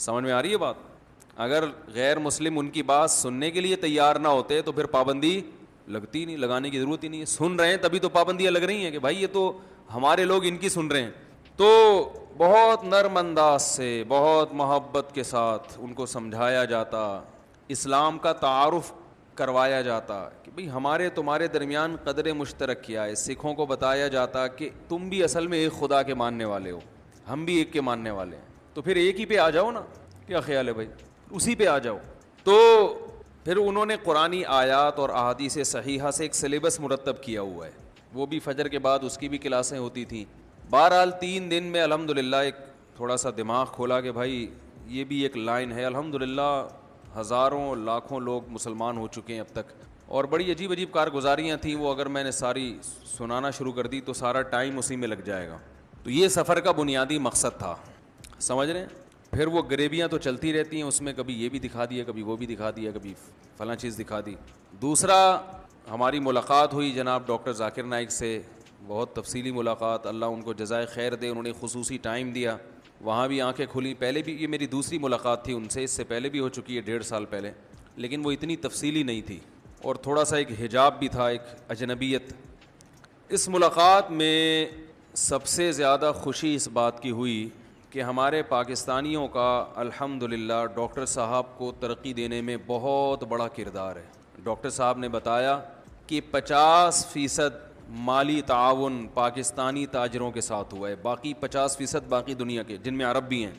سمجھ میں آ رہی ہے بات؟ اگر غیر مسلم ان کی بات سننے کے لیے تیار نہ ہوتے تو پھر پابندی لگتی نہیں، لگانے کی ضرورت ہی نہیں ہے. سن رہے ہیں تبھی تو پابندیاں لگ رہی ہیں کہ بھائی یہ تو ہمارے لوگ ان کی سن رہے ہیں. تو بہت نرم انداز سے، بہت محبت کے ساتھ ان کو سمجھایا جاتا، اسلام کا تعارف کروایا جاتا کہ بھئی ہمارے تمہارے درمیان قدر مشترک کیا ہے. سکھوں کو بتایا جاتا کہ تم بھی اصل میں ایک خدا کے ماننے والے ہو، ہم بھی ایک کے ماننے والے ہیں، تو پھر ایک ہی پہ آ جاؤ نا. کیا خیال ہے بھائی؟ اسی پہ آ جاؤ. تو پھر انہوں نے قرآنی آیات اور احادیث صحیحہ سے ایک سلیبس مرتب کیا ہوا ہے، وہ بھی فجر کے بعد اس کی بھی کلاسیں ہوتی تھیں. بہرحال 3 دن میں الحمدللہ ایک تھوڑا سا دماغ کھولا کہ بھائی یہ بھی ایک لائن ہے. الحمدللہ ہزاروں لاکھوں لوگ مسلمان ہو چکے ہیں اب تک، اور بڑی عجیب عجیب کارگزاریاں تھیں وہ. اگر میں نے ساری سنانا شروع کر دی تو سارا ٹائم اسی میں لگ جائے گا. تو یہ سفر کا بنیادی مقصد تھا، سمجھ رہے ہیں؟ پھر وہ گریبیاں تو چلتی رہتی ہیں اس میں، کبھی یہ بھی دکھا دیا، کبھی وہ بھی دکھا دیا، کبھی فلاں چیز دکھا دی. دوسرا ہماری ملاقات ہوئی جناب ڈاکٹر ذاکر نائک سے، بہت تفصیلی ملاقات. اللہ ان کو جزائے خیر دے، انہوں نے خصوصی ٹائم دیا، وہاں بھی آنکھیں کھلیں. پہلے بھی یہ میری دوسری ملاقات تھی ان سے، اس سے پہلے بھی ہو چکی ہے 1.5 سال پہلے، لیکن وہ اتنی تفصیلی نہیں تھی اور تھوڑا سا ایک حجاب بھی تھا، ایک اجنبیت. اس ملاقات میں سب سے زیادہ خوشی اس بات کی ہوئی کہ ہمارے پاکستانیوں کا الحمدللہ ڈاکٹر صاحب کو ترقی دینے میں بہت بڑا کردار ہے. ڈاکٹر صاحب نے بتایا کہ 50% مالی تعاون پاکستانی تاجروں کے ساتھ ہوا ہے، باقی 50% باقی دنیا کے جن میں عرب بھی ہیں.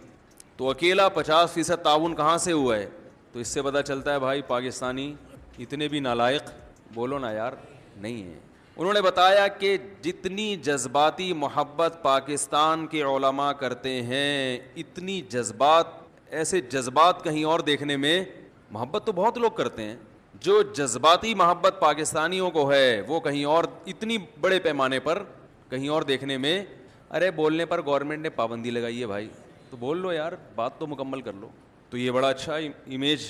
تو اکیلا 50% تعاون کہاں سے ہوا ہے؟ تو اس سے پتہ چلتا ہے بھائی پاکستانی اتنے بھی نالائق بولو نا یار نہیں ہیں. انہوں نے بتایا کہ جتنی جذباتی محبت پاکستان کے علماء کرتے ہیں، اتنی جذبات، ایسے جذبات کہیں اور دیکھنے میں، محبت تو بہت لوگ کرتے ہیں، جو جذباتی محبت پاکستانیوں کو ہے وہ کہیں اور اتنی بڑے پیمانے پر کہیں اور دیکھنے میں. ارے بولنے پر گورنمنٹ نے پابندی لگائی ہے بھائی، تو بول لو یار، بات تو مکمل کر لو. تو یہ بڑا اچھا امیج.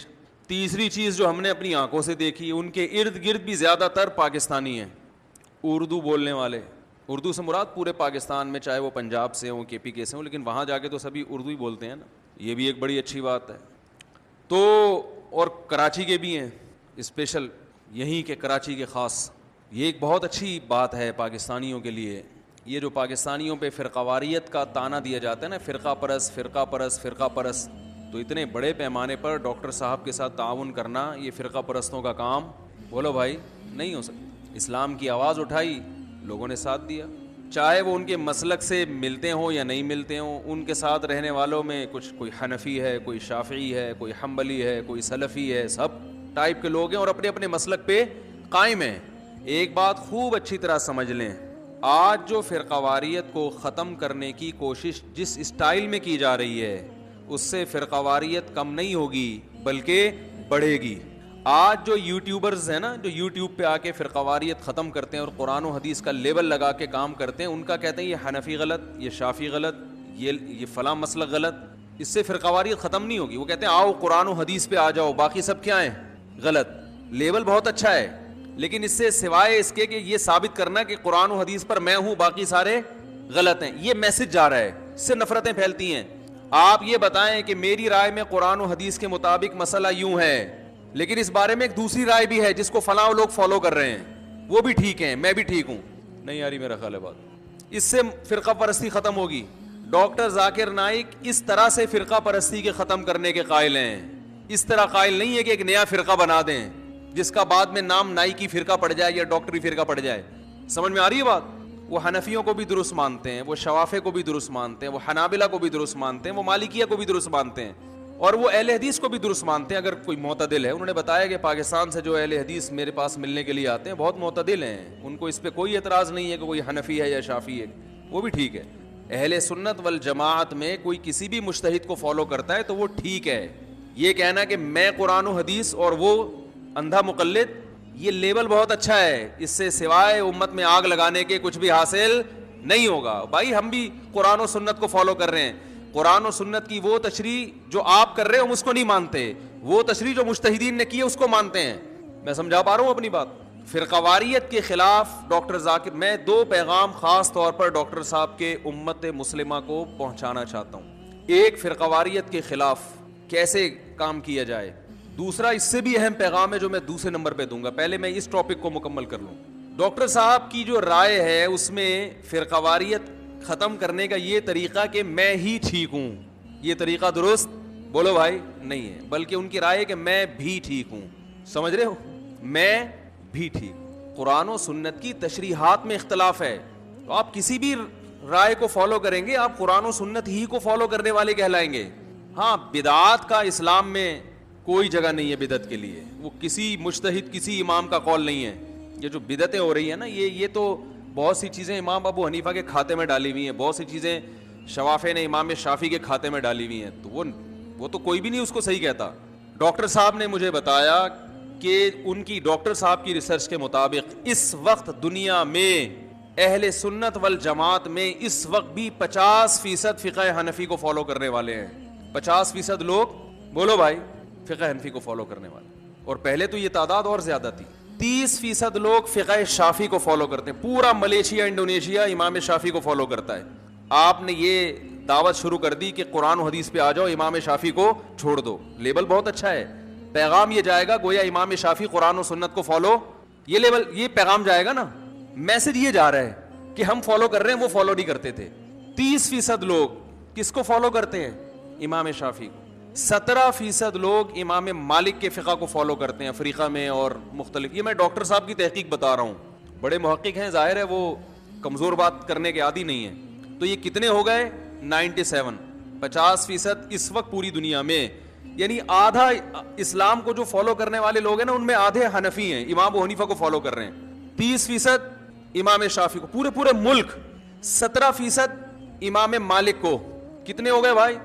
تیسری چیز جو ہم نے اپنی آنکھوں سے دیکھی، ان کے ارد گرد بھی زیادہ تر پاکستانی ہیں، اردو بولنے والے. اردو سے مراد پورے پاکستان میں، چاہے وہ پنجاب سے ہوں، کے پی کے سے ہوں، لیکن وہاں جا کے تو سبھی اردو ہی بولتے ہیں نا. یہ بھی ایک بڑی اچھی بات ہے. تو اور کراچی کے بھی ہیں اسپیشل، یہیں کے کراچی کے خاص. یہ ایک بہت اچھی بات ہے پاکستانیوں کے لیے. یہ جو پاکستانیوں پہ فرقہ واریت کا طعنہ دیا جاتا ہے نا، فرقہ پرست فرقہ پرست فرقہ پرست، تو اتنے بڑے پیمانے پر ڈاکٹر صاحب کے ساتھ تعاون کرنا یہ فرقہ پرستوں کا کام بولو بھائی نہیں ہو سکتا. اسلام کی آواز اٹھائی، لوگوں نے ساتھ دیا، چاہے وہ ان کے مسلک سے ملتے ہوں یا نہیں ملتے ہوں. ان کے ساتھ رہنے والوں میں کچھ کوئی حنفی ہے، کوئی شافعی ہے، کوئی حنبلی ہے، کوئی سلفی ہے، سب ٹائپ کے لوگ ہیں اور اپنے اپنے مسلک پہ قائم ہیں. ایک بات خوب اچھی طرح سمجھ لیں، آج جو فرقہ واریت کو ختم کرنے کی کوشش جس اسٹائل میں کی جا رہی ہے، اس سے فرقہ واریت کم نہیں ہوگی بلکہ بڑھے گی. آج جو یوٹیوبرز ہیں نا، جو یوٹیوب پہ آ کے فرقہ واریت ختم کرتے ہیں اور قرآن و حدیث کا لیبل لگا کے کام کرتے ہیں، ان کا کہتے ہیں یہ حنفی غلط، یہ شافی غلط، یہ فلاں مسلک غلط. اس سے فرقہ واریت ختم نہیں ہوگی. وہ کہتے ہیں آؤ قرآن و حدیث پہ آ جاؤ، باقی سب کیا ہیں؟ غلط. لیبل بہت اچھا ہے، لیکن اس سے سوائے اس کے کہ یہ ثابت کرنا کہ قرآن و حدیث پر میں ہوں، باقی سارے غلط ہیں، یہ میسج جا رہا ہے، اس سے نفرتیں پھیلتی ہیں. آپ یہ بتائیں کہ میری رائے میں قرآن و حدیث کے مطابق مسئلہ یوں ہے، لیکن اس بارے میں ایک دوسری رائے بھی ہے جس کو فلاں لوگ فالو کر رہے ہیں، وہ بھی ٹھیک ہیں، میں بھی ٹھیک ہوں. نہیں آ رہی میرا خیال ہے بات؟ اس سے فرقہ پرستی ختم ہوگی. ڈاکٹر ذاکر نائک اس طرح سے فرقہ پرستی کے ختم کرنے کے قائل ہیں. اس طرح قائل نہیں ہے کہ ایک نیا فرقہ بنا دیں جس کا بعد میں نام نائکی فرقہ پڑ جائے یا ڈاکٹری فرقہ پڑ جائے. سمجھ میں آ رہی ہے بات؟ وہ حنفیوں کو بھی درست مانتے ہیں، وہ شوافے کو بھی درست مانتے ہیں، وہ حنابلہ کو بھی درست مانتے ہیں، وہ مالکیہ کو بھی درست مانتے ہیں، اور وہ اہل حدیث کو بھی درست مانتے ہیں اگر کوئی معتدل ہے. انہوں نے بتایا کہ پاکستان سے جو اہل حدیث میرے پاس ملنے کے لیے آتے ہیں بہت معتدل ہیں، ان کو اس پہ کوئی اعتراض نہیں ہے کہ کوئی حنفی ہے یا شافعی ہے، وہ بھی ٹھیک ہے. اہل سنت والجماعت میں کوئی کسی بھی مجتہد کو فالو کرتا ہے تو وہ ٹھیک ہے. یہ کہنا کہ میں قرآن و حدیث اور وہ اندھا مقلد، یہ لیبل بہت اچھا ہے، اس سے سوائے امت میں آگ لگانے کے کچھ بھی حاصل نہیں ہوگا. بھائی ہم بھی قرآن و سنت کو فالو کر رہے ہیں، قرآن و سنت کی وہ تشریح جو آپ کر رہے ہو ہم اس کو نہیں مانتے، وہ تشریح جو مجتہدین نے کی ہے اس کو مانتے ہیں. میں سمجھا پا رہا ہوں اپنی بات؟ فرقہ واریت کے خلاف ڈاکٹر ذاکر، میں 2 پیغام خاص طور پر ڈاکٹر صاحب کے امت مسلمہ کو پہنچانا چاہتا ہوں. ایک، فرقہ واریت کے خلاف کیسے کام کیا جائے. دوسرا اس سے بھی اہم پیغام ہے جو میں دوسرے نمبر پہ دوں گا. پہلے میں اس ٹاپک کو مکمل کر لوں. ڈاکٹر صاحب کی جو رائے ہے اس میں فرقہ واریت ختم کرنے کا یہ طریقہ کہ میں ہی ٹھیک ہوں, یہ طریقہ درست بولو بھائی نہیں ہے, بلکہ ان کی رائے ہے کہ میں بھی ٹھیک ہوں. سمجھ رہے ہو, میں بھی ٹھیک. قرآن و سنت کی تشریحات میں اختلاف ہے, تو آپ کسی بھی رائے کو فالو کریں گے آپ قرآن و سنت ہی کو فالو کرنے والے کہلائیں گے. ہاں, بدعات کا اسلام میں کوئی جگہ نہیں ہے بدعت کے لیے, وہ کسی مجتہد کسی امام کا قول نہیں ہے. یہ جو بدعتیں ہو رہی ہیں نا, یہ تو بہت سی چیزیں امام ابو حنیفہ کے کھاتے میں ڈالی ہوئی ہیں, بہت سی چیزیں شوافی نے امام شافعی کے کھاتے میں ڈالی ہوئی ہیں, تو وہ تو کوئی بھی نہیں اس کو صحیح کہتا. ڈاکٹر صاحب نے مجھے بتایا کہ ان کی ڈاکٹر صاحب کی ریسرچ کے مطابق اس وقت دنیا میں اہل سنت والجماعت میں اس وقت بھی 50% فقہ حنفی کو فالو کرنے والے ہیں. 50% لوگ بولو بھائی فقہ حنفی کو فالو کرنے والے, اور پہلے تو یہ تعداد اور زیادہ تھی. 30% لوگ فقہ شافعی کو فالو کرتے ہیں. پورا ملیشیا انڈونیشیا امام شافعی کو فالو کرتا ہے. آپ نے یہ دعوت شروع کر دی کہ قرآن و حدیث پہ آ جاؤ, امام شافعی کو چھوڑ دو. لیبل بہت اچھا ہے, پیغام یہ جائے گا گویا امام شافعی قرآن و سنت کو فالو, یہ لیبل یہ پیغام جائے گا نا, میسج یہ جا رہا ہے کہ ہم فالو کر رہے ہیں, وہ فالو نہیں کرتے تھے. 30% لوگ کس کو فالو کرتے ہیں, امام شافعی کو. 17% لوگ امام مالک کے فقہ کو فالو کرتے ہیں افریقہ میں اور مختلف. یہ میں ڈاکٹر صاحب کی تحقیق بتا رہا ہوں, بڑے محقق ہیں, ظاہر ہے وہ کمزور بات کرنے کے عادی نہیں ہیں. تو یہ کتنے ہو گئے 97, 50% اس وقت پوری دنیا میں, یعنی آدھا اسلام کو جو فالو کرنے والے لوگ ہیں نا ان میں آدھے حنفی ہیں, امام ابو حنیفہ کو فالو کر رہے ہیں. 30% امام شافعی کو, پورے ملک. 17% امام مالک کو. کتنے ہو گئے بھائی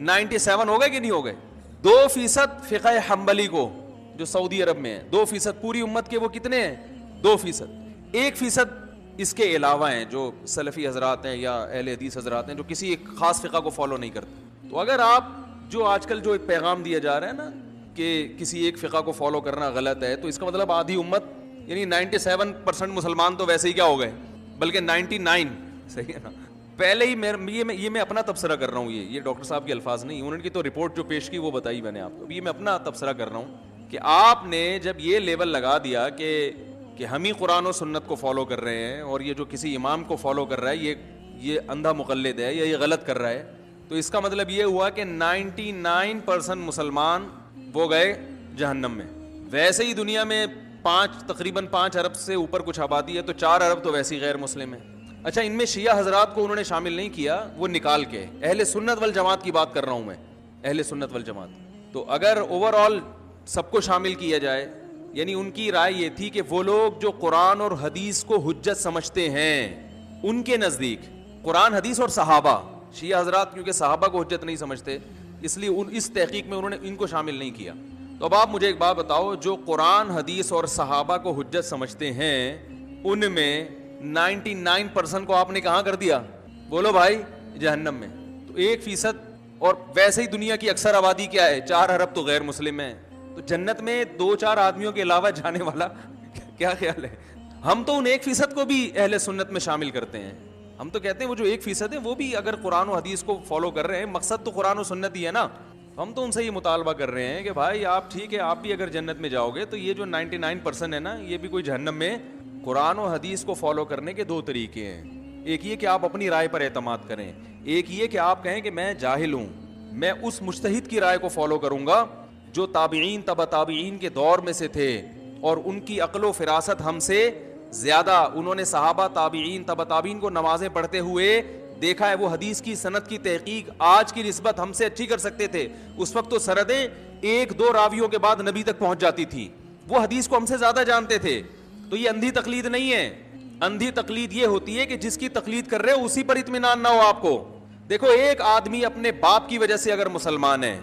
97 ہو گئے کہ نہیں ہو گئے. 2% فقہ حنبلی کو جو سعودی عرب میں ہے. 2% پوری امت کے وہ کتنے ہیں 2%. 1% اس کے علاوہ ہیں جو سلفی حضرات ہیں یا اہل حدیث حضرات ہیں جو کسی ایک خاص فقہ کو فالو نہیں کرتے. تو اگر آپ جو آج کل جو ایک پیغام دیا جا رہا ہے نا کہ کسی ایک فقہ کو فالو کرنا غلط ہے, تو اس کا مطلب آدھی امت یعنی 97% مسلمان تو ویسے ہی کیا ہو گئے, بلکہ 99 صحیح ہے نا. پہلے ہی یہ میں اپنا تبصرہ کر رہا ہوں, یہ ڈاکٹر صاحب کے الفاظ نہیں, انہوں نے کی تو رپورٹ جو پیش کی وہ بتائی میں نے آپ کو. یہ میں اپنا تبصرہ کر رہا ہوں کہ آپ نے جب یہ لیبل لگا دیا کہ ہم ہی قرآن و سنت کو فالو کر رہے ہیں اور یہ جو کسی امام کو فالو کر رہا ہے یہ اندھا مقلد ہے یا یہ غلط کر رہا ہے, تو اس کا مطلب یہ ہوا کہ 99% مسلمان وہ گئے جہنم میں. ویسے ہی دنیا میں تقریباً 5 ارب سے اوپر کچھ آبادی ہے, تو 4 ارب تو ویسے ہی غیر مسلم ہیں. اچھا, ان میں شیعہ حضرات کو انہوں نے شامل نہیں کیا, وہ نکال کے اہل سنت والجماعت کی بات کر رہا ہوں میں, اہل سنت والجماعت. تو اگر اوور آل سب کو شامل کیا جائے, یعنی ان کی رائے یہ تھی کہ وہ لوگ جو قرآن اور حدیث کو حجت سمجھتے ہیں ان کے نزدیک قرآن حدیث اور صحابہ, شیعہ حضرات کیونکہ صحابہ کو حجت نہیں سمجھتے اس لیے اس تحقیق میں انہوں نے ان کو شامل نہیں کیا. تو اب آپ مجھے ایک بات بتاؤ, جو قرآن حدیث اور صحابہ کو حجت سمجھتے ہیں ان میں 99% کو آپ نے کہاں کر دیا بولو بھائی جہنم میں. تو 1%, اور ویسے ہی دنیا کی اکثر آبادی کیا ہے 4 ارب تو غیر مسلم ہیں, تو جنت میں 2-4 آدمیوں کے علاوہ جانے والا کیا خیال ہے. ہم تو ان 1% کو بھی اہل سنت میں شامل کرتے ہیں. ہم تو کہتے ہیں وہ جو 1% ہے وہ بھی اگر قرآن و حدیث کو فالو کر رہے ہیں, مقصد تو قرآن و سنت ہی ہے نا. ہم تو ان سے یہ مطالبہ کر رہے ہیں کہ بھائی آپ ٹھیک ہے, آپ بھی اگر جنت میں جاؤ گے تو یہ جو 99% ہے نا, یہ بھی کوئی جہنم میں. قرآن و حدیث کو فالو کرنے کے 2 طریقے ہیں. ایک یہ کہ آپ اپنی رائے پر اعتماد کریں, ایک یہ کہ آپ کہیں کہ میں جاہل ہوں, میں اس مجتہد کی رائے کو فالو کروں گا جو تابعین تبع تابعین کے دور میں سے تھے اور ان کی عقل و فراست ہم سے زیادہ, انہوں نے صحابہ تابعین تبع تابعین کو نمازیں پڑھتے ہوئے دیکھا ہے, وہ حدیث کی سند کی تحقیق آج کی نسبت ہم سے اچھی کر سکتے تھے. اس وقت تو سندیں 1-2 راویوں کے بعد نبی تک پہنچ جاتی تھی, وہ حدیث کو ہم سے زیادہ جانتے تھے. تو یہ اندھی تقلید نہیں ہے. اندھی تقلید یہ ہوتی ہے کہ جس کی تقلید کر رہے ہو اسی پر اطمینان نہ ہو آپ کو. دیکھو, ایک آدمی اپنے باپ کی وجہ سے اگر مسلمان ہے,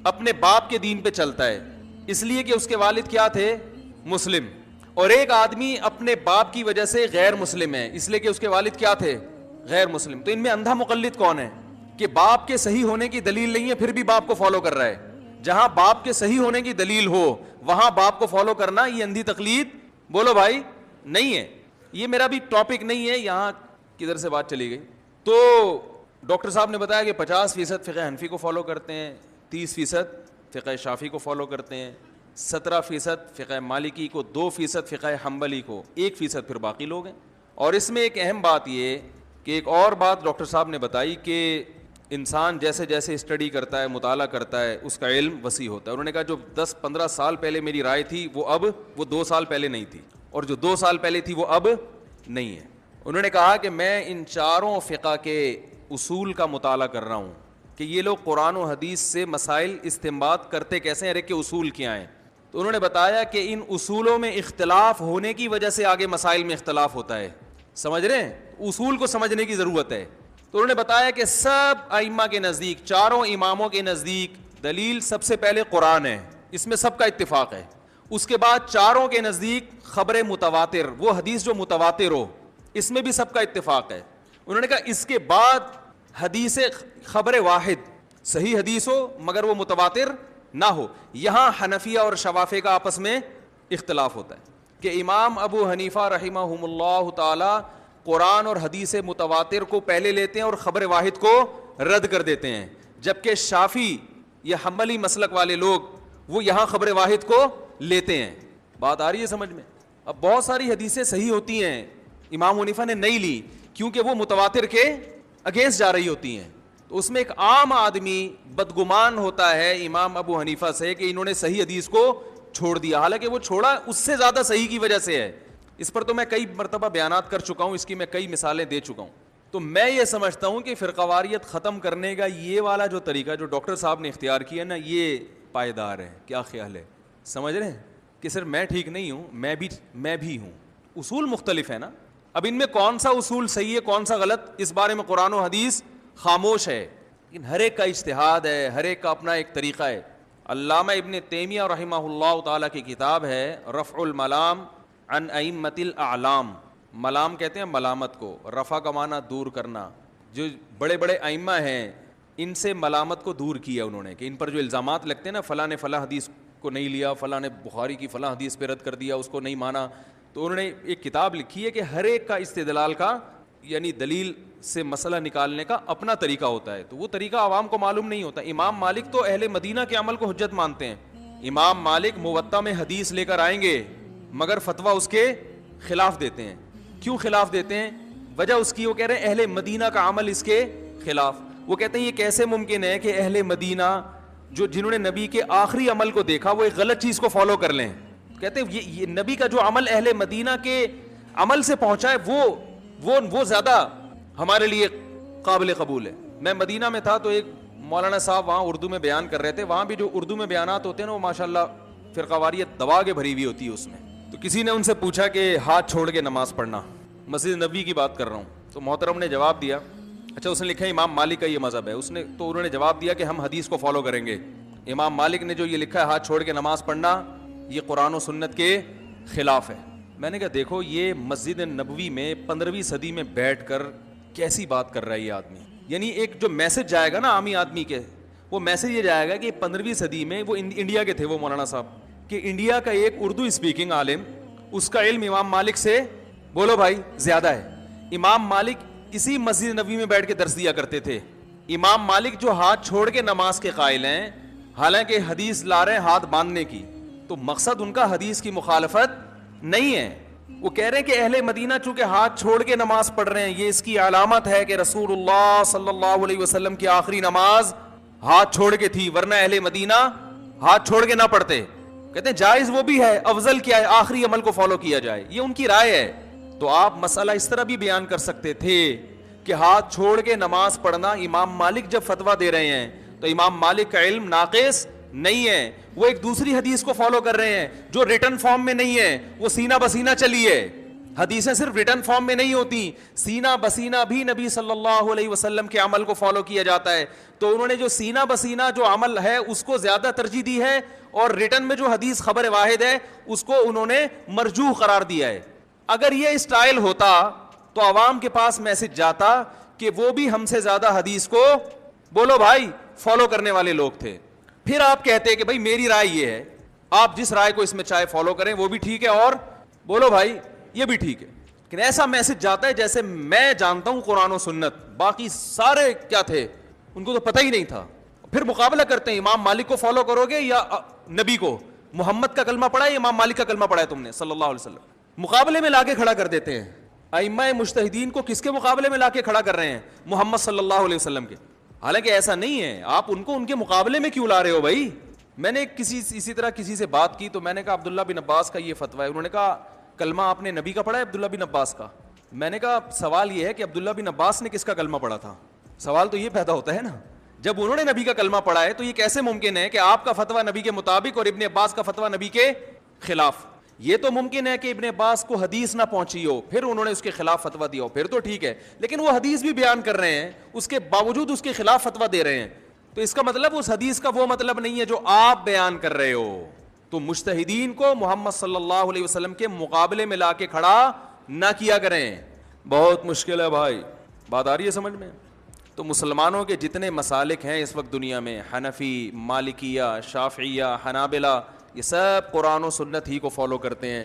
اپنے باپ کے دین پہ چلتا ہے اس لیے کہ اس کے والد کیا تھے مسلم, اور ایک آدمی اپنے باپ کی وجہ سے غیر مسلم ہے اس لیے کہ اس کے والد کیا تھے غیر مسلم. تو ان میں اندھا مقلد کون ہے کہ باپ کے صحیح ہونے کی دلیل نہیں ہے پھر بھی باپ کو فالو کر رہا ہے. جہاں باپ کے صحیح ہونے کی دلیل ہو وہاں باپ کو فالو کرنا یہ اندھی تقلید بولو بھائی نہیں ہے. یہ میرا بھی ٹاپک نہیں ہے, یہاں کدھر سے بات چلی گئی. تو ڈاکٹر صاحب نے بتایا کہ 50% فقہ حنفی کو فالو کرتے ہیں, 30% فقہ شافعی کو فالو کرتے ہیں، 17% فقہ مالکی کو، 2% فقہ حنبلی کو، 1% پھر باقی لوگ ہیں۔ اور اس میں ایک اہم بات یہ کہ ایک اور بات ڈاکٹر صاحب نے بتائی کہ انسان جیسے جیسے اسٹڈی کرتا ہے، مطالعہ کرتا ہے، اس کا علم وسیع ہوتا ہے۔ انہوں نے کہا جو 10-15 سال پہلے میری رائے تھی وہ 2 سال پہلے نہیں تھی، اور جو 2 سال پہلے تھی وہ اب نہیں ہے۔ انہوں نے کہا کہ میں ان چاروں فقہ کے اصول کا مطالعہ کر رہا ہوں کہ یہ لوگ قرآن و حدیث سے مسائل استنباط کرتے کیسے ہیں، ہر ایک کے اصول کیا ہیں۔ تو انہوں نے بتایا کہ ان اصولوں میں اختلاف ہونے کی وجہ سے آگے مسائل میں اختلاف ہوتا ہے، سمجھ رہے ہیں؟ اصول کو سمجھنے کی ضرورت ہے۔ تو انہوں نے بتایا کہ سب ائمہ کے نزدیک، چاروں اماموں کے نزدیک دلیل سب سے پہلے قرآن ہے، اس میں سب کا اتفاق ہے۔ اس کے بعد چاروں کے نزدیک خبر متواتر، وہ حدیث جو متواتر ہو، اس میں بھی سب کا اتفاق ہے۔ انہوں نے کہا اس کے بعد حدیث خبر واحد، صحیح حدیث ہو مگر وہ متواتر نہ ہو۔ یہاں حنفیہ اور شوافی کا آپس میں اختلاف ہوتا ہے کہ امام ابو حنیفہ رحمہم اللہ تعالی قرآن اور حدیث متواتر کو پہلے لیتے ہیں اور خبر واحد کو رد کر دیتے ہیں، جبکہ شافعی یا حنبلی مسلک والے لوگ وہ یہاں خبر واحد کو لیتے ہیں۔ بات آ رہی ہے سمجھ میں؟ اب بہت ساری حدیثیں صحیح ہوتی ہیں، امام حنیفہ نے نہیں لی کیونکہ وہ متواتر کے اگینسٹ جا رہی ہوتی ہیں۔ تو اس میں ایک عام آدمی بدگمان ہوتا ہے امام ابو حنیفہ سے کہ انہوں نے صحیح حدیث کو چھوڑ دیا، حالانکہ وہ چھوڑا اس سے زیادہ صحیح کی وجہ سے ہے۔ اس پر تو میں کئی مرتبہ بیانات کر چکا ہوں، اس کی میں کئی مثالیں دے چکا ہوں۔ تو میں یہ سمجھتا ہوں کہ فرقہ واریت ختم کرنے کا یہ والا جو طریقہ جو ڈاکٹر صاحب نے اختیار کیا نا، یہ پائیدار ہے۔ کیا خیال ہے؟ سمجھ رہے ہیں کہ صرف میں ٹھیک نہیں ہوں، میں بھی ہوں، اصول مختلف ہے نا۔ اب ان میں کون سا اصول صحیح ہے کون سا غلط، اس بارے میں قرآن و حدیث خاموش ہے، لیکن ہر ایک کا اجتہاد ہے، ہر ایک کا اپنا ایک طریقہ ہے۔ علامہ ابن تیمیہ رحمہ اللہ تعالیٰ کی کتاب ہے رفع الملام عن ائمۃ الاعلام۔ ملام کہتے ہیں ملامت کو، رفع کا معنی دور کرنا۔ جو بڑے بڑے ائمہ ہیں ان سے ملامت کو دور کیا انہوں نے، کہ ان پر جو الزامات لگتے ہیں نا، فلاں نے فلاں حدیث کو نہیں لیا، فلاں نے بخاری کی فلاں حدیث پہ رد کر دیا، اس کو نہیں مانا، تو انہوں نے ایک کتاب لکھی ہے کہ ہر ایک کا استدلال کا، یعنی دلیل سے مسئلہ نکالنے کا اپنا طریقہ ہوتا ہے، تو وہ طریقہ عوام کو معلوم نہیں ہوتا۔ امام مالک تو اہل مدینہ کے عمل کو حجت مانتے ہیں۔ امام مالک موطا میں حدیث لے کر آئیں گے مگر فتویٰ اس کے خلاف دیتے ہیں۔ کیوں خلاف دیتے ہیں؟ وجہ اس کی، وہ کہہ رہے ہیں اہل مدینہ کا عمل اس کے خلاف۔ وہ کہتے ہیں یہ کیسے ممکن ہے کہ اہل مدینہ جنہوں نے نبی کے آخری عمل کو دیکھا وہ ایک غلط چیز کو فالو کر لیں۔ کہتے ہیں یہ نبی کا جو عمل اہل مدینہ کے عمل سے پہنچا ہے وہ زیادہ ہمارے لیے قابل قبول ہے۔ میں مدینہ میں تھا تو ایک مولانا صاحب وہاں اردو میں بیان کر رہے تھے، وہاں بھی جو اردو میں بیانات ہوتے ہیں نا وہ ماشاءاللہ فرقہ واریت دبا کے بھری ہوئی ہوتی ہے اس میں۔ تو کسی نے ان سے پوچھا کہ ہاتھ چھوڑ کے نماز پڑھنا، مسجد نبوی کی بات کر رہا ہوں، تو محترم نے جواب دیا، اچھا اس نے لکھا ہے امام مالک کا یہ مذہب ہے، تو انہوں نے جواب دیا کہ ہم حدیث کو فالو کریں گے۔ امام مالک نے جو یہ لکھا ہے ہاتھ چھوڑ کے نماز پڑھنا، یہ قرآن و سنت کے خلاف ہے۔ میں نے کہا دیکھو یہ مسجد نبوی میں 15ویں صدی میں بیٹھ کر کیسی بات کر رہا ہے یہ آدمی، یعنی ایک جو میسج جائے گا نا عامی آدمی کے، وہ میسج یہ جائے گا کہ 15ویں صدی میں وہ انڈیا کے تھے وہ مولانا صاحب، کہ انڈیا کا ایک اردو اسپیکنگ عالم، اس کا علم امام مالک سے بولو بھائی زیادہ ہے۔ امام مالک اسی مسجد نبوی میں بیٹھ کے درس دیا کرتے تھے۔ امام مالک جو ہاتھ چھوڑ کے نماز کے قائل ہیں، حالانکہ حدیث لا رہے ہیں ہاتھ باندھنے کی، تو مقصد ان کا حدیث کی مخالفت نہیں ہے۔ وہ کہہ رہے ہیں کہ اہل مدینہ چونکہ ہاتھ چھوڑ کے نماز پڑھ رہے ہیں، یہ اس کی علامت ہے کہ رسول اللہ صلی اللہ علیہ وسلم کی آخری نماز ہاتھ چھوڑ کے تھی، ورنہ اہل مدینہ ہاتھ چھوڑ کے نہ پڑھتے۔ کہتے ہیں جائز وہ بھی ہے، افضل کیا ہے آخری عمل کو فالو کیا جائے، یہ ان کی رائے ہے۔ تو آپ مسئلہ اس طرح بھی بیان کر سکتے تھے کہ ہاتھ چھوڑ کے نماز پڑھنا، امام مالک جب فتویٰ دے رہے ہیں تو امام مالک کا علم ناقص نہیں ہے، وہ ایک دوسری حدیث کو فالو کر رہے ہیں جو ریٹن فارم میں نہیں ہے، وہ سینہ بسینہ چلی ہے۔ حدیثیں صرف ریٹن فارم میں نہیں ہوتی، سینہ بسینہ بھی نبی صلی اللہ علیہ وسلم کے عمل کو فالو کیا جاتا ہے۔ تو انہوں نے جو سینہ بسینہ جو عمل ہے اس کو زیادہ ترجیح دی ہے، اور ریٹن میں جو حدیث خبر واحد ہے اس کو انہوں نے مرجوح قرار دیا ہے۔ اگر یہ اسٹائل ہوتا تو عوام کے پاس میسج جاتا کہ وہ بھی ہم سے زیادہ حدیث کو بولو بھائی فالو کرنے والے لوگ تھے۔ پھر آپ کہتے کہ بھائی میری رائے یہ ہے، آپ جس رائے کو اس میں چاہے فالو کریں وہ بھی ٹھیک ہے، اور بولو بھائی یہ بھی ٹھیک ہے۔ لیکن ایسا میسج جاتا ہے جیسے میں جانتا ہوں قرآن و سنت، باقی سارے کیا تھے ان کو تو پتہ ہی نہیں تھا۔ پھر مقابلہ کرتے ہیں امام مالک کو فالو کرو گے یا نبی کو؟ محمد کا کلمہ پڑھا ہے امام مالک کا کلمہ پڑھا ہے تم نے صلی اللہ علیہ وسلم؟ مقابلے میں لا کے کھڑا کر دیتے ہیں ائمہ مجتہدین کو. کس کے مقابلے میں لا کے کھڑا کر رہے ہیں؟ محمد صلی اللہ علیہ وسلم کے. حالانکہ ایسا نہیں ہے, آپ ان کو ان کے مقابلے میں کیوں لا رہے ہو بھائی؟ میں نے اسی طرح کسی سے بات کی تو میں نے کہا عبداللہ بن عباس کا یہ فتویٰ ہے. انہوں نے کہا کلمہ آپ نے نبی کا پڑھا ہے عبداللہ بن عباس کا؟ میں نے کہا سوال یہ ہے کہ عبداللہ بن عباس نے کس کا کلمہ پڑھا تھا؟ سوال تو یہ پیدا ہوتا ہے نا, جب انہوں نے نبی کا کلمہ پڑھا ہے تو یہ کیسے ممکن ہے کہ آپ کا فتویٰ نبی کے مطابق اور ابن عباس کا فتویٰ نبی کے خلاف؟ یہ تو ممکن ہے کہ ابن عباس کو حدیث نہ پہنچی ہو پھر انہوں نے اس کے خلاف فتویٰ دیا ہو, پھر تو ٹھیک ہے, لیکن وہ حدیث بھی بیان کر رہے ہیں اس کے باوجود اس کے خلاف فتویٰ دے رہے ہیں, تو اس کا مطلب اس حدیث کا وہ مطلب نہیں ہے جو آپ بیان کر رہے ہو. تو مجتہدین کو محمد صلی اللہ علیہ وسلم کے مقابلے میں لا کے کھڑا نہ کیا کریں. بہت مشکل ہے بھائی, بات آ رہی ہے سمجھ میں؟ تو مسلمانوں کے جتنے مسالک ہیں اس وقت دنیا میں, حنفی, مالکیہ, شافعیہ, حنابلہ, یہ سب قرآن و سنت ہی کو فالو کرتے ہیں.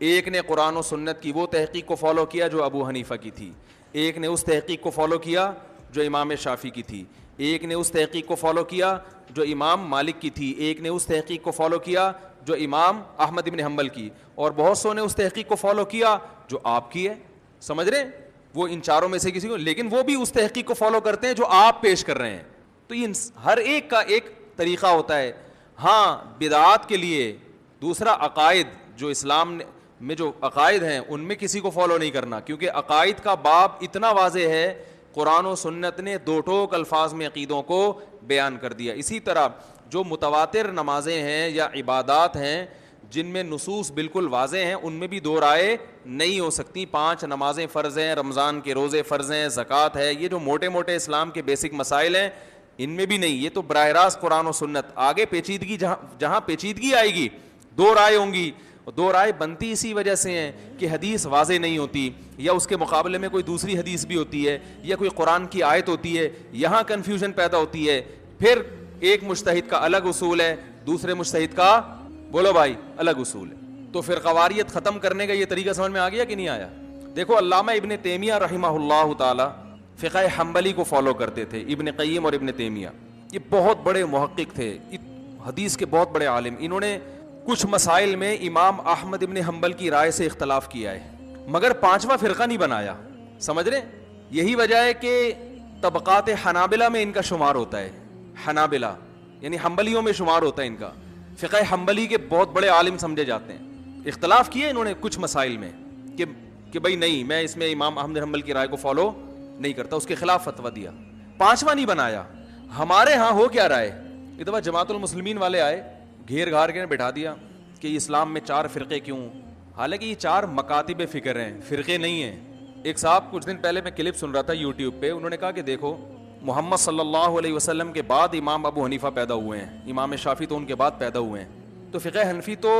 ایک نے قرآن و سنت کی وہ تحقیق کو فالو کیا جو ابو حنیفہ کی تھی, ایک نے اس تحقیق کو فالو کیا جو امام شافعی کی تھی, ایک نے اس تحقیق کو فالو کیا جو امام مالک کی تھی, ایک نے اس تحقیق کو فالو کیا جو امام احمد بن حنبل کی, اور بہت سو نے اس تحقیق کو فالو کیا جو آپ کی ہے. سمجھ رہے ہیں؟ وہ ان چاروں میں سے کسی کو, لیکن وہ بھی اس تحقیق کو فالو کرتے ہیں جو آپ پیش کر رہے ہیں. تو یہ ہر ایک کا ایک طریقہ ہوتا ہے. ہاں بدعات کے لیے دوسرا, عقائد جو اسلام میں جو عقائد ہیں ان میں کسی کو فالو نہیں کرنا, کیونکہ عقائد کا باب اتنا واضح ہے, قرآن و سنت نے دو ٹوک الفاظ میں عقیدوں کو بیان کر دیا. اسی طرح جو متواتر نمازیں ہیں یا عبادات ہیں جن میں نصوص بالکل واضح ہیں ان میں بھی دو رائے نہیں ہو سکتی. 5 نمازیں فرض ہیں, رمضان کے روزے فرض ہیں, زکوٰۃ ہے, یہ جو موٹے موٹے اسلام کے بیسک مسائل ہیں ان میں بھی نہیں. یہ تو براہ راست قرآن و سنت. آگے پیچیدگی جہاں پیچیدگی آئے گی دو رائے ہوں گی, دو رائے بنتی اسی وجہ سے ہیں کہ حدیث واضح نہیں ہوتی, یا اس کے مقابلے میں کوئی دوسری حدیث بھی ہوتی ہے, یا کوئی قرآن کی آیت ہوتی ہے, یہاں کنفیوژن پیدا ہوتی ہے. پھر ایک مجتہد کا الگ اصول ہے, دوسرے مجتہد کا بولو بھائی الگ اصول ہے. تو پھر قواریت ختم کرنے کا یہ طریقہ سمجھ میں آ گیا کہ نہیں آیا؟ دیکھو علامہ ابن تیمیہ رحمہ اللہ تعالی فقہ حنبلی کو فالو کرتے تھے. ابن قیم اور ابن تیمیہ یہ بہت بڑے محقق تھے, حدیث کے بہت بڑے عالم. انہوں نے کچھ مسائل میں امام احمد ابن حنبل کی رائے سے اختلاف کیا ہے, مگر 5واں فرقہ نہیں بنایا. سمجھ رہے؟ یہی وجہ ہے کہ طبقات حنابلہ میں ان کا شمار ہوتا ہے. حنابلہ یعنی حنبلیوں میں شمار ہوتا ہے ان کا. فقہ حنبلی کے بہت بڑے عالم سمجھے جاتے ہیں. اختلاف کیے انہوں نے کچھ مسائل میں کہ بھائی نہیں, میں اس میں امام احمد حنبل کی رائے کو فالو نہیں کرتا, اس کے خلاف فتویٰ دیا. 5واں نہیں بنایا. ہمارے ہاں ہو کیا رائے, ایک دفعہ جماعت المسلمین والے آئے, گھیر گھار کے بٹھا دیا کہ اسلام میں 4 فرقے کیوں, حالانکہ یہ 4 مکاتب فکر ہیں, فرقے نہیں ہیں. ایک صاحب کچھ دن پہلے میں کلپ سن رہا تھا یوٹیوب پہ, انہوں نے کہا کہ دیکھو محمد صلی اللہ علیہ وسلم کے بعد امام ابو حنیفہ پیدا ہوئے ہیں, امام شافعی تو ان کے بعد پیدا ہوئے ہیں, تو فقہ حنفی تو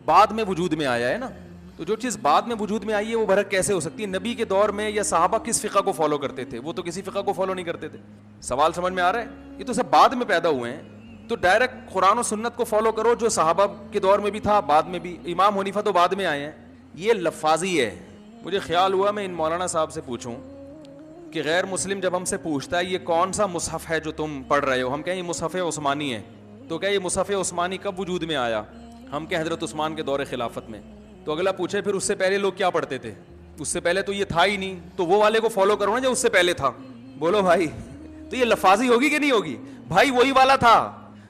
بعد میں وجود میں آیا ہے نا. تو جو چیز بعد میں وجود میں آئی ہے وہ برحق کیسے ہو سکتی ہے؟ نبی کے دور میں یا صحابہ کس فقہ کو فالو کرتے تھے؟ وہ تو کسی فقہ کو فالو نہیں کرتے تھے. سوال سمجھ میں آ رہا ہے؟ یہ تو سب بعد میں پیدا ہوئے ہیں. تو ڈائریکٹ قرآن و سنت کو فالو کرو جو صحابہ کے دور میں بھی تھا, بعد میں بھی. امام حنیفہ تو بعد میں آئے ہیں. یہ لفاظی ہے. مجھے خیال ہوا میں ان مولانا صاحب سے پوچھوں کہ غیر مسلم جب ہم سے پوچھتا ہے یہ کون سا مصحف ہے جو تم پڑھ رہے ہو, ہم کہیں یہ مصحف عثمانی ہے. تو کیا یہ مصحف عثمانی کب وجود میں آیا؟ ہم کہ حضرت عثمان کے دور خلافت میں. تو اگلا پوچھے پھر اس سے پہلے لوگ کیا پڑھتے تھے؟ اس سے پہلے تو یہ تھا ہی نہیں, تو وہ والے کو فالو کرو نا جو اس سے پہلے تھا. بولو بھائی, تو یہ لفاظی ہوگی کہ نہیں ہوگی؟ بھائی وہی والا تھا,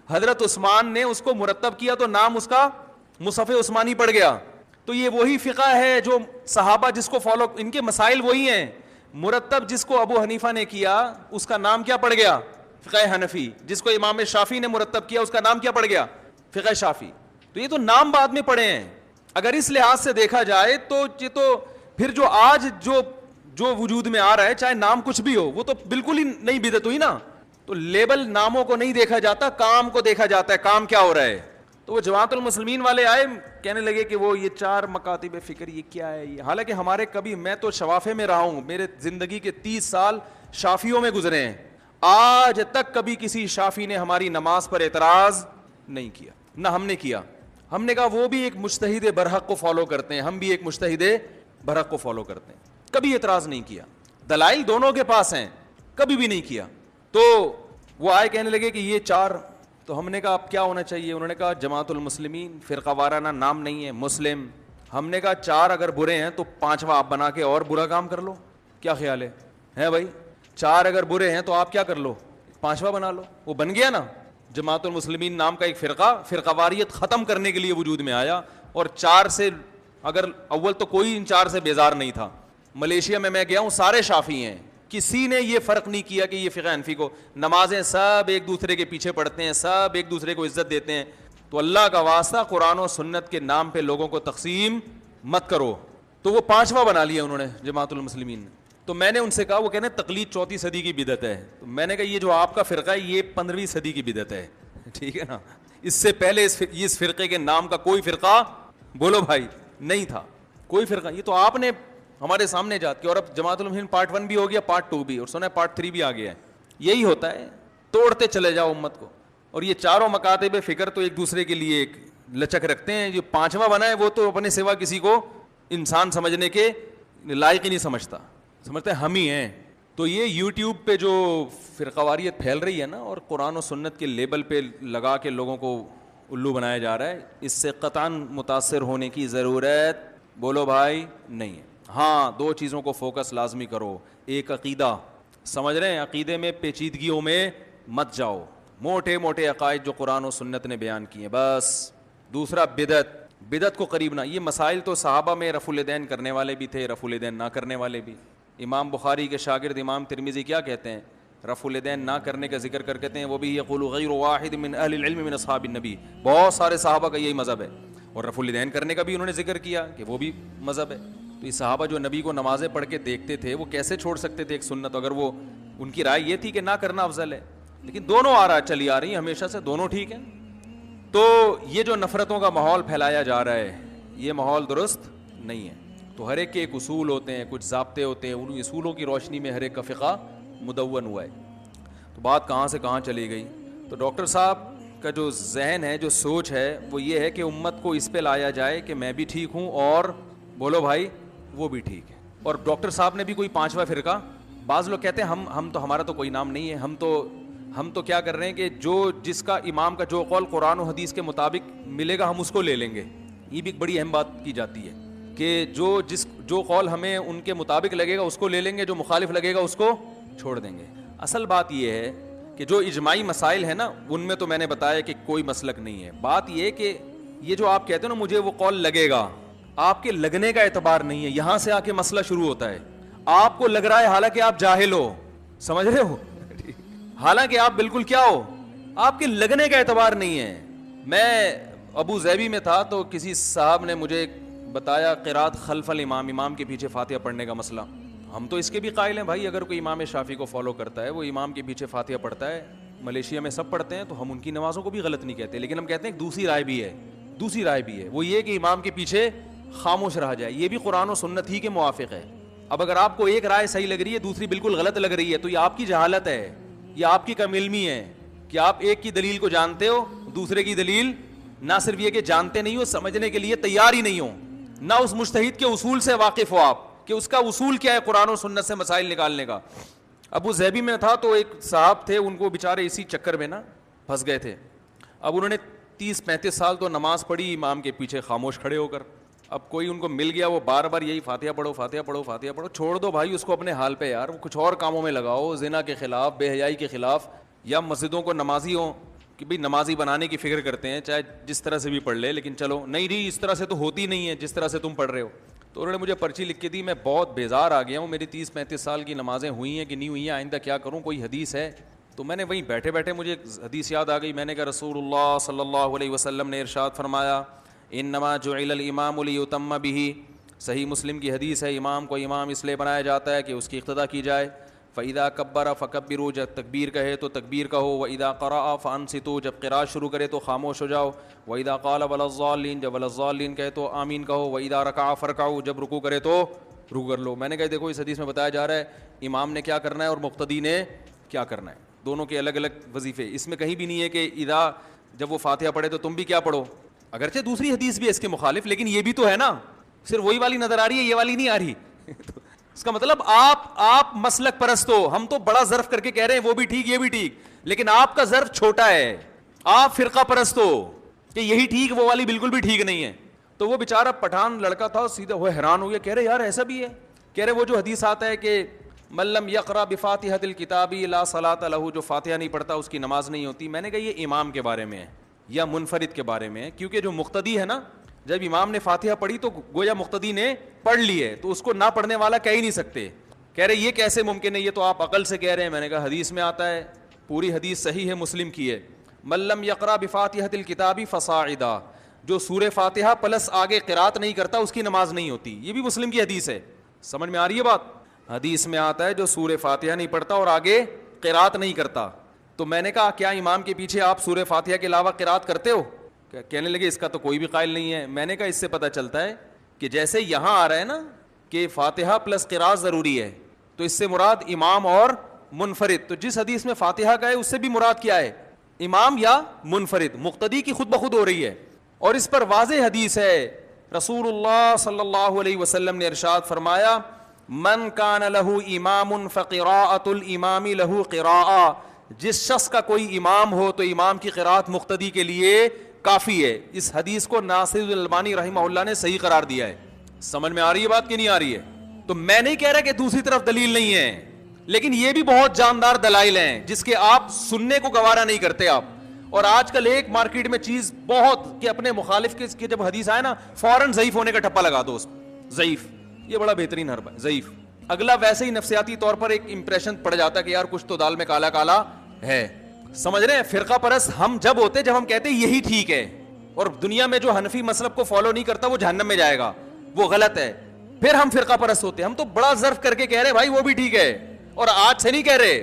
حضرت عثمان نے اس کو مرتب کیا تو نام اس کا مصحف عثمانی پڑ گیا. تو یہ وہی فقہ ہے جو صحابہ جس کو فالو, ان کے مسائل وہی ہیں. مرتب جس کو ابو حنیفہ نے کیا اس کا نام کیا پڑ گیا؟ فقہ حنفی. جس کو امام شافعی نے مرتب کیا اس کا نام کیا پڑ گیا؟ فقہ شافعی. تو یہ تو نام بعد میں پڑے ہیں. اگر اس لحاظ سے دیکھا جائے تو یہ تو پھر جو آج جو وجود میں آ رہا ہے چاہے نام کچھ بھی ہو وہ تو بالکل ہی نئی بدعت ہوئی نا. تو لیبل ناموں کو نہیں دیکھا جاتا, کام کو دیکھا جاتا ہے, کام کیا ہو رہا ہے. تو وہ جماعت المسلمین والے آئے, کہنے لگے کہ وہ یہ 4 مکاتب فکر یہ کیا ہے یہ. حالانکہ ہمارے کبھی, میں تو شوافے میں رہا ہوں, میرے زندگی کے 30 سال شافیوں میں گزرے ہیں, آج تک کبھی کسی شافی نے ہماری نماز پر اعتراض نہیں کیا, نہ ہم نے کیا. ہم نے کہا وہ بھی ایک مجتہد برحق کو فالو کرتے ہیں, ہم بھی ایک مجتہد برحق کو فالو کرتے ہیں. کبھی اعتراض نہیں کیا. دلائل دونوں کے پاس ہیں, کبھی بھی نہیں کیا. تو وہ آئے کہنے لگے کہ یہ چار، تو ہم نے کہا اب کیا ہونا چاہیے؟ انہوں نے کہا جماعت المسلمین، فرقہ وارانہ نام نہیں ہے، مسلم۔ ہم نے کہا چار اگر برے ہیں تو پانچواں آپ بنا کے اور برا کام کر لو، کیا خیال ہے بھائی؟ چار اگر برے ہیں تو آپ کیا کر لو؟ پانچواں بنا لو۔ وہ بن گیا نا، جماعت المسلمین نام کا ایک فرقہ واریت ختم کرنے کے لیے وجود میں آیا، اور چار سے اگر اول تو کوئی ان چار سے بیزار نہیں تھا۔ ملیشیا میں گیا ہوں، سارے شافعی ہیں، کسی نے یہ فرق نہیں کیا کہ یہ فقہ حنفی کو، نمازیں سب ایک دوسرے کے پیچھے پڑھتے ہیں، سب ایک دوسرے کو عزت دیتے ہیں۔ تو اللہ کا واسطہ قرآن و سنت کے نام پہ لوگوں کو تقسیم مت کرو۔ تو وہ پانچواں بنا لیا انہوں نے جماعت المسلمین نے۔ تو میں نے ان سے کہا، وہ کہنے تقلید 4 صدی کی بدعت ہے۔ تو میں نے کہا یہ جو آپ کا فرقہ ہے یہ 15ویں صدی کی بدعت ہے، ٹھیک ہے نا؟ اس سے پہلے اس فرقے کے نام کا کوئی فرقہ، بولو بھائی، نہیں تھا کوئی فرقہ۔ یہ تو آپ نے ہمارے سامنے جات کیا، اور اب جماعت المسلمین پارٹ 1 بھی ہو گیا، پارٹ 2 بھی، اور سنا ہے پارٹ 3 بھی آ گیا ہے۔ یہی ہوتا ہے، توڑتے چلے جاؤ امت کو۔ اور یہ چاروں مکاتب فکر تو ایک دوسرے کے لیے ایک لچک رکھتے ہیں۔ جو پانچواں بنا ہے وہ تو اپنے سوا کسی کو انسان سمجھنے کے لائق ہی نہیں سمجھتا، سمجھتے ہیں ہم ہی ہیں۔ تو یہ یوٹیوب پہ جو فرقہ واریت پھیل رہی ہے نا، اور قرآن و سنت کے لیبل پہ لگا کے لوگوں کو الو بنایا جا رہا ہے، اس سے قطعاً متاثر ہونے کی ضرورت، بولو بھائی، نہیں ہے۔ ہاں 2 چیزوں کو فوکس لازمی کرو، ایک عقیدہ، سمجھ رہے ہیں، عقیدے میں پیچیدگیوں میں مت جاؤ، موٹے موٹے عقائد جو قرآن و سنت نے بیان کیے ہیں بس۔ دوسرا بدعت کو قریب نہ۔ یہ مسائل تو صحابہ میں رفع الیدین کرنے والے بھی تھے، رفع الیدین نہ کرنے والے بھی۔ امام بخاری کے شاگرد امام ترمذی کیا کہتے ہیں؟ رفع الیدین نہ کرنے کا ذکر کر کہتے ہیں وہ بھی یقول غیر واحد من اہل العلم من اصحاب النبی، بہت سارے صحابہ کا یہی مذہب ہے۔ اور رفع الیدین کرنے کا بھی انہوں نے ذکر کیا کہ وہ بھی مذہب ہے۔ تو یہ صحابہ جو نبی کو نمازیں پڑھ کے دیکھتے تھے وہ کیسے چھوڑ سکتے تھے ایک سنت؟ اگر وہ ان کی رائے یہ تھی کہ نہ کرنا افضل ہے، لیکن دونوں چلی آ رہی ہیں ہمیشہ سے، دونوں ٹھیک ہیں۔ تو یہ جو نفرتوں کا ماحول پھیلایا جا رہا ہے یہ ماحول درست نہیں ہے۔ تو ہر ایک کے ایک اصول ہوتے ہیں، کچھ ضابطے ہوتے ہیں، ان اصولوں کی روشنی میں ہر ایک کا فقہ مدون ہوا ہے۔ تو بات کہاں سے کہاں چلی گئی؟ تو ڈاکٹر صاحب کا جو ذہن ہے، جو سوچ ہے، وہ یہ ہے کہ امت کو اس پہ لایا جائے کہ میں بھی ٹھیک ہوں اور بولو بھائی وہ بھی ٹھیک ہے۔ اور ڈاکٹر صاحب نے بھی کوئی پانچواں فرقہ، بعض لوگ کہتے ہیں ہم تو، ہمارا تو کوئی نام نہیں ہے، ہم تو کیا کر رہے ہیں کہ جس کا امام کا جو قول قرآن و حدیث کے مطابق ملے گا ہم اس کو لے لیں گے۔ یہ بھی ایک بڑی اہم بات کی جاتی ہے کہ جو قول ہمیں ان کے مطابق لگے گا اس کو لے لیں گے، جو مخالف لگے گا اس کو چھوڑ دیں گے۔ اصل بات یہ ہے کہ جو اجماعی مسائل ہیں نا ان میں تو میں نے بتایا کہ کوئی مسلک نہیں ہے۔ بات یہ کہ یہ جو آپ کہتے ہیں نا مجھے وہ قول لگے گا، آپ کے لگنے کا اعتبار نہیں ہے، یہاں سے آ کے مسئلہ شروع ہوتا ہے۔ آپ کو لگ رہا ہے حالانکہ آپ جاہل ہو، سمجھ رہے ہو، حالانکہ آپ بالکل کیا ہو، آپ کے لگنے کا اعتبار نہیں ہے۔ میں ابو ظبی میں تھا تو کسی صاحب نے مجھے بتایا قرات خلف الامام، امام کے پیچھے فاتحہ پڑھنے کا مسئلہ۔ ہم تو اس کے بھی قائل ہیں بھائی، اگر کوئی امام شافعی کو فالو کرتا ہے وہ امام کے پیچھے فاتحہ پڑھتا ہے، ملیشیا میں سب پڑھتے ہیں، تو ہم ان کی نمازوں کو بھی غلط نہیں کہتے، لیکن ہم کہتے ہیں ایک دوسری رائے بھی ہے، وہ یہ کہ امام کے پیچھے خاموش رہا جائے، یہ بھی قرآن و سنت ہی کے موافق ہے۔ اب اگر آپ کو ایک رائے صحیح لگ رہی ہے دوسری بالکل غلط لگ رہی ہے تو یہ آپ کی جہالت ہے، یہ آپ کی کم علمی ہے کہ آپ ایک کی دلیل کو جانتے ہو، دوسرے کی دلیل نہ صرف یہ کہ جانتے نہیں ہو، سمجھنے کے لیے تیار ہی نہیں ہو، نہ اس مجتہد کے اصول سے واقف ہو آپ کہ اس کا اصول کیا ہے قرآن و سنت سے مسائل نکالنے کا۔ ابو ظبی میں تھا تو ایک صاحب تھے، ان کو بیچارے اسی چکر میں نا پھنس گئے تھے۔ اب انہوں نے 30-35 سال تو نماز پڑھی امام کے پیچھے خاموش کھڑے ہو کر، اب کوئی ان کو مل گیا وہ بار بار یہی فاتحہ پڑھو فاتحہ پڑھو فاتحہ پڑھو، چھوڑ دو بھائی اس کو اپنے حال پہ یار، وہ کچھ اور کاموں میں لگاؤ، زنا کے خلاف، بے حیائی کے خلاف، یا مسجدوں کو نمازی ہوں کہ بھئی نمازی بنانے کی فکر کرتے ہیں، چاہے جس طرح سے بھی پڑھ لے، لیکن چلو نہیں جی اس طرح سے تو ہوتی نہیں ہے جس طرح سے تم پڑھ رہے ہو۔ تو انہوں نے مجھے پرچی لکھ کے دی، میں بہت بیزار آ گیا ہوں، میری 30-35 سال کی نمازیں ہوئی ہیں کہ نہیں ہوئی ہیں، آئندہ کیا کروں، کوئی حدیث ہے؟ تو میں نے وہیں بیٹھے بیٹھے مجھے حدیث یاد آ گئی، میں نے کہا رسول اللہ صلی اللہ علیہ وسلم نے ارشاد فرمایا انما جعل الامام لیتم بہ، صحیح مسلم کی حدیث ہے، امام کو امام اس لیے بنایا جاتا ہے کہ اس کی اقتداء کی جائے۔ فَإِذَا كَبَّرَ فَكَبِّرُوا، جب تکبیر کہے تو تکبیر کہو، وَإِذَا قَرَأَ فَأَنصِتُوا، جب قراءت شروع کرے تو خاموش ہو جاؤ، وَإِذَا قَالَ وَلَا الضَّالِّينَ، جب وَلَا الضَّالِّينَ کہے تو آمین کہو، وَإِذَا رَكَعَ فَارْكَعُوا، جب رکوع کرے تو رکوع کر لو۔ میں نے کہا دیکھو اس حدیث میں بتایا جا رہا ہے امام نے کیا کرنا ہے اور مقتدی نے کیا کرنا ہے، دونوں کے الگ الگ وظیفے، اس میں کہیں بھی نہیں ہے کہ اذا جب وہ فاتحہ پڑھے تو تم بھی کیا پڑھو، اگرچہ دوسری حدیث بھی ہے اس کے مخالف، لیکن یہ بھی تو ہے نا، صرف وہی والی نظر آ رہی ہے یہ والی نہیں آ رہی اس کا مطلب آپ مسلک پرست ہو, ہم تو بڑا ظرف کر کے کہہ رہے ہیں وہ بھی ٹھیک یہ بھی ٹھیک, لیکن آپ کا ظرف چھوٹا ہے, آپ فرقہ پرست ہو کہ یہی ٹھیک وہ والی بالکل بھی ٹھیک نہیں ہے. تو وہ بیچارہ پٹھان لڑکا تھا, سیدھا وہ حیران ہو گیا, کہہ رہے یار ایسا بھی ہے, کہہ رہے وہ جو حدیث آتا ہے کہ من لم یقرأ بفاتحۃ الکتاب لا صلاۃ لہ, جو فاتحہ نہیں پڑھتا اس کی نماز نہیں ہوتی. میں نے کہا یہ امام کے بارے میں ہے یا منفرد کے بارے میں ہے, کیونکہ جو مقتدی ہے نا, جب امام نے فاتحہ پڑھی تو گویا مقتدی نے پڑھ لی ہے, تو اس کو نہ پڑھنے والا کہہ ہی نہیں سکتے. کہہ رہے یہ کیسے ممکن ہے, یہ تو آپ عقل سے کہہ رہے ہیں. میں نے کہا حدیث میں آتا ہے, پوری حدیث صحیح ہے, مسلم کی ہے, من لم یقرأ بفاتحۃ الکتاب فصاعدا, جو سورہ فاتحہ پلس آگے قرات نہیں کرتا اس کی نماز نہیں ہوتی. یہ بھی مسلم کی حدیث ہے, سمجھ میں آ رہی ہے بات. حدیث میں آتا ہے جو سورہ فاتحہ نہیں پڑھتا اور آگے قرات نہیں کرتا. تو میں نے کہا کیا امام کے پیچھے آپ سورہ فاتحہ کے علاوہ قرات کرتے ہو؟ کہنے لگے اس کا تو کوئی بھی قائل نہیں ہے. میں نے کہا اس سے پتہ چلتا ہے کہ جیسے یہاں آ رہا ہے نا کہ فاتحہ پلس قرات ضروری ہے, تو اس سے مراد امام اور منفرد. تو جس حدیث میں فاتحہ کا ہے اس سے بھی مراد کیا ہے, امام یا منفرد, مقتدی کی خود بخود ہو رہی ہے. اور اس پر واضح حدیث ہے, رسول اللہ صلی اللہ علیہ وسلم نے ارشاد فرمایا, من کان لہ امام فقراءۃ الامام لہ قراءۃ, جس شخص کا کوئی امام ہو تو امام کی قراءت مقتدی کے لیے کافی ہے. اس حدیث کو ناصر الالبانی رحمہ اللہ نے صحیح قرار دیا ہے. سمجھ میں آ رہی ہے بات کہ نہیں آ رہی ہے؟ تو میں نہیں کہہ رہا کہ دوسری طرف دلیل نہیں ہے, لیکن یہ بھی بہت جاندار دلائل ہیں جس کے آپ سننے کو گوارا نہیں کرتے آپ. اور آج کل ایک مارکیٹ میں چیز بہت کہ اپنے مخالف کے جب حدیث آئے نا فوراً ضعیف ہونے کا ٹھپا لگا دو اس میں, ضعیف, یہ بڑا بہترین حربہ ہے, ضعیف. اگلا ویسے ہی نفسیاتی طور پر ایک امپریشن پڑ جاتا ہے کہ یار کچھ تو دال میں کالا کالا ہے. سمجھ رہے ہیں؟ فرقہ پرست ہم جب ہوتے جب ہم کہتے ہیں یہی ٹھیک ہے, اور دنیا میں جو حنفی مسلک کو فالو نہیں کرتا وہ جہنم میں جائے گا, وہ غلط ہے, پھر ہم فرقہ پرست ہوتے ہیں. ہم تو بڑا ظرف کر کے کہہ رہے بھائی وہ بھی ٹھیک ہے, اور آج سے نہیں کہہ رہے,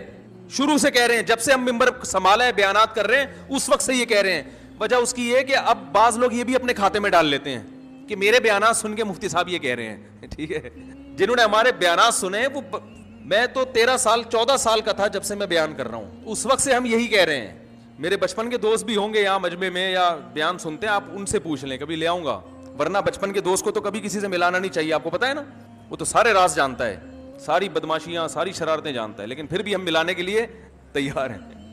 شروع سے کہہ رہے ہیں, جب سے ہم ممبر سنبھالا ہے بیانات کر رہے ہیں اس وقت سے یہ کہہ رہے ہیں. وجہ اس کی یہ کہ اب بعض لوگ یہ بھی اپنے کھاتے میں ڈال لیتے ہیں کہ میرے بیانات سن کے مفتی صاحب یہ کہہ رہے ہیں. ٹھیک ہے, جنہوں نے ہمارے بیانات سنے وہ, میں تو 14 سال کا تھا جب سے میں بیان کر رہا ہوں, اس وقت سے ہم یہی کہہ رہے ہیں. میرے بچپن کے دوست بھی ہوں گے یہاں مجمع میں یا بیان سنتے ہیں, آپ ان سے پوچھ لیں, کبھی لے آؤں گا. ورنہ بچپن کے دوست کو تو کبھی کسی سے ملانا نہیں چاہیے, آپ کو پتا ہے نا, وہ تو سارے راز جانتا ہے, ساری بدماشیاں ساری شرارتیں جانتا ہے, لیکن پھر بھی ہم ملانے کے لیے تیار ہیں.